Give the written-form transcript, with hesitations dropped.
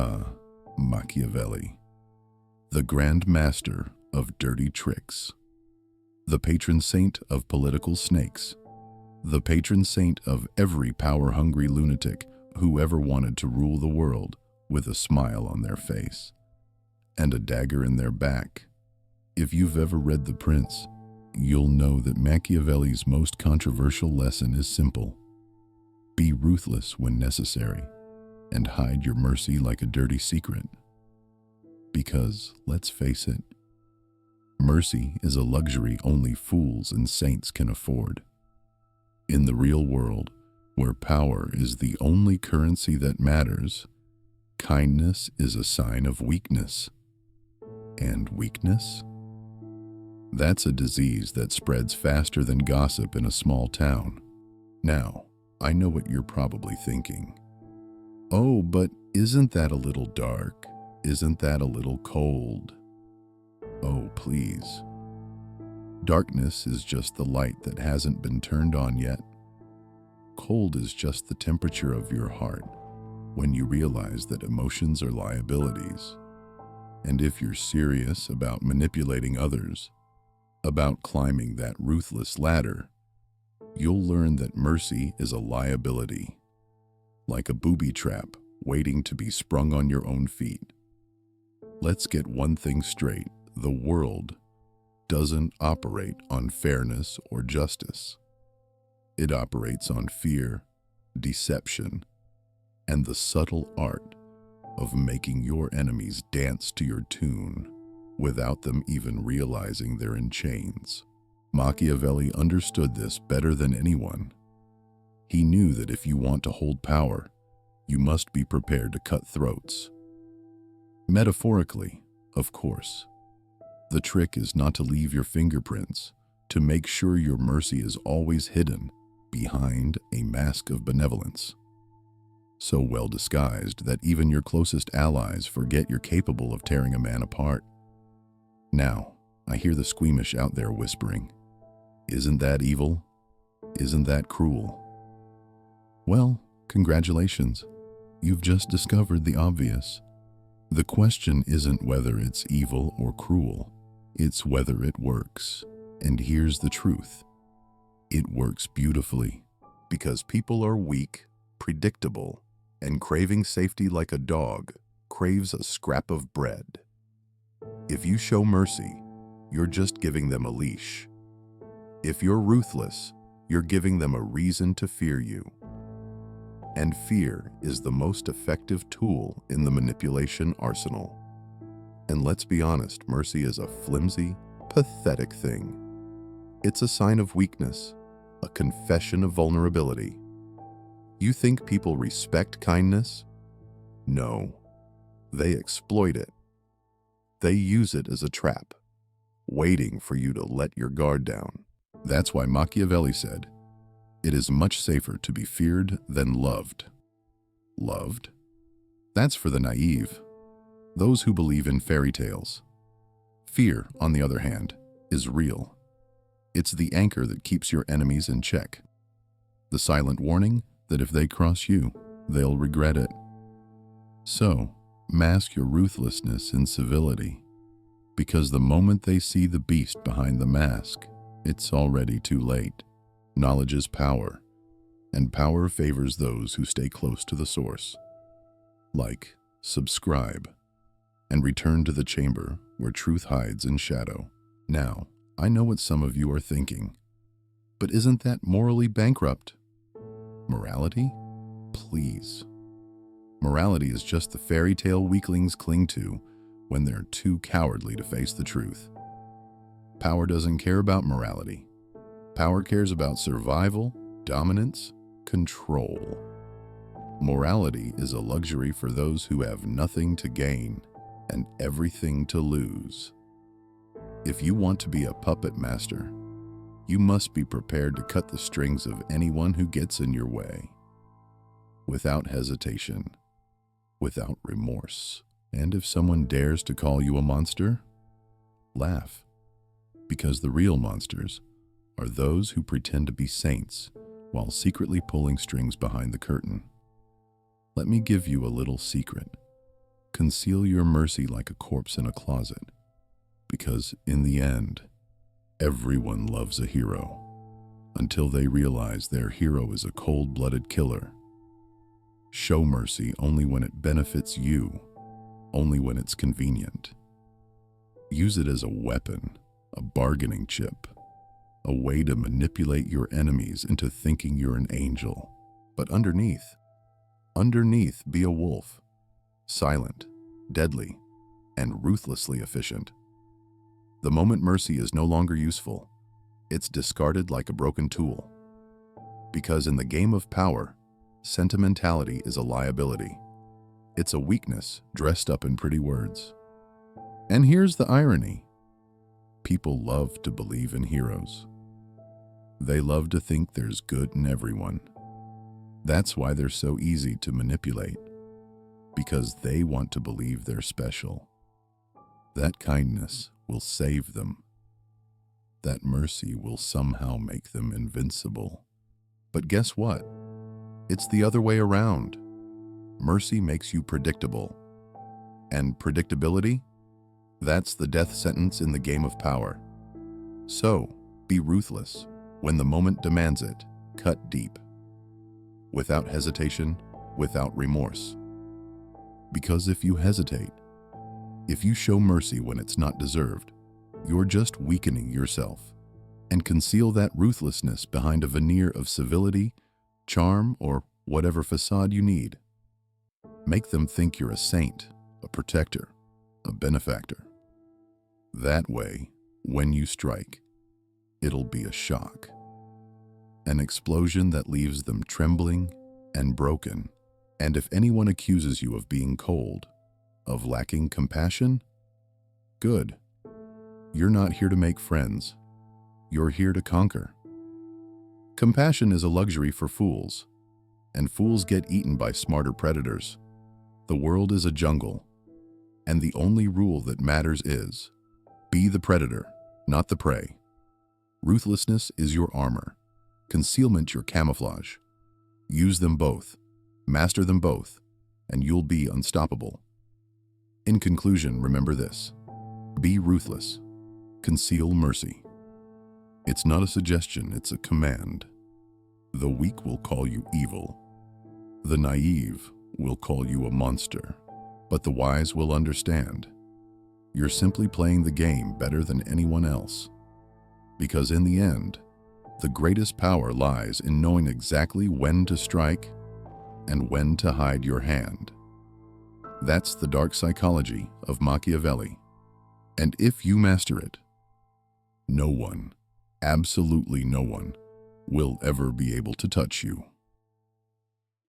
Ah, Machiavelli, the grand master of dirty tricks, the patron saint of political snakes, the patron saint of every power-hungry lunatic who ever wanted to rule the world with a smile on their face and a dagger in their back. If you've ever read The Prince, you'll know that Machiavelli's most controversial lesson is simple. Be ruthless when necessary, and hide your mercy like a dirty secret. Because, let's face it, mercy is a luxury only fools and saints can afford. In the real world, where power is the only currency that matters, kindness is a sign of weakness. And weakness? That's a disease that spreads faster than gossip in a small town. Now, I know what you're probably thinking. Oh, but isn't that a little dark? Isn't that a little cold? Oh, please. Darkness is just the light that hasn't been turned on yet. Cold is just the temperature of your heart when you realize that emotions are liabilities. And if you're serious about manipulating others, about climbing that ruthless ladder, you'll learn that mercy is a liability, like a booby trap waiting to be sprung on your own feet. Let's get one thing straight. The world doesn't operate on fairness or justice. It operates on fear, deception, and the subtle art of making your enemies dance to your tune without them even realizing they're in chains. Machiavelli understood this better than anyone. He knew that if you want to hold power, you must be prepared to cut throats. Metaphorically, of course. The trick is not to leave your fingerprints, to make sure your mercy is always hidden behind a mask of benevolence, so well disguised that even your closest allies forget you're capable of tearing a man apart. Now, I hear the squeamish out there whispering, "Isn't that evil? Isn't that cruel?" Well, congratulations. You've just discovered the obvious. The question isn't whether it's evil or cruel. It's whether it works. And here's the truth. It works beautifully because people are weak, predictable, and craving safety like a dog craves a scrap of bread. If you show mercy, you're just giving them a leash. If you're ruthless, you're giving them a reason to fear you. And fear is the most effective tool in the manipulation arsenal. And let's be honest, mercy is a flimsy, pathetic thing. It's a sign of weakness, a confession of vulnerability. You think people respect kindness? No, they exploit it. They use it as a trap, waiting for you to let your guard down. That's why Machiavelli said, "It is much safer to be feared than loved." Loved? That's for the naive, those who believe in fairy tales. Fear, on the other hand, is real. It's the anchor that keeps your enemies in check. The silent warning that if they cross you, they'll regret it. So, mask your ruthlessness in civility, because the moment they see the beast behind the mask, it's already too late. Knowledge is power, and power favors those who stay close to the source. Like, subscribe, and return to the chamber where truth hides in shadow. Now, I know what some of you are thinking, but isn't that morally bankrupt? Morality? Please. Morality is just the fairy tale weaklings cling to when they're too cowardly to face the truth. Power doesn't care about morality. Power cares about survival, dominance, control. Morality is a luxury for those who have nothing to gain and everything to lose. If you want to be a puppet master, you must be prepared to cut the strings of anyone who gets in your way. Without hesitation, without remorse. And if someone dares to call you a monster, laugh. Because the real monsters are those who pretend to be saints while secretly pulling strings behind the curtain. Let me give you a little secret. conceal your mercy like a corpse in a closet, because in the end, everyone loves a hero until they realize their hero is a cold-blooded killer. Show mercy only when it benefits you, only when it's convenient. Use it as a weapon, a bargaining chip, a way to manipulate your enemies into thinking you're an angel. But underneath, be a wolf, silent, deadly, and ruthlessly efficient. The moment mercy is no longer useful, it's discarded like a broken tool. Because in the game of power, sentimentality is a liability. It's a weakness dressed up in pretty words. And here's the irony. People love to believe in heroes. They love to think there's good in everyone. That's why they're so easy to manipulate, because they want to believe they're special. That kindness will save them. That mercy will somehow make them invincible. But guess what? It's the other way around. Mercy makes you predictable. And predictability? That's the death sentence in the game of power. So, be ruthless. When the moment demands it, cut deep. Without hesitation, without remorse. Because if you hesitate, if you show mercy when it's not deserved, you're just weakening yourself. And conceal that ruthlessness behind a veneer of civility, charm, or whatever facade you need. Make them think you're a saint, a protector, a benefactor. That way, when you strike, it'll be a shock. An explosion that leaves them trembling and broken. And if anyone accuses you of being cold, of lacking compassion, good. You're not here to make friends. You're here to conquer. Compassion is a luxury for fools, and fools get eaten by smarter predators. The world is a jungle, and the only rule that matters is, be the predator, not the prey. Ruthlessness is your armor, concealment your camouflage. Use them both, master them both, and you'll be unstoppable. In conclusion, remember this: be ruthless, conceal mercy. It's not a suggestion, it's a command. The weak will call you evil. The naive will call you a monster, but the wise will understand. You're simply playing the game better than anyone else. Because in the end, the greatest power lies in knowing exactly when to strike and when to hide your hand. That's the dark psychology of Machiavelli. And if you master it, no one, absolutely no one, will ever be able to touch you.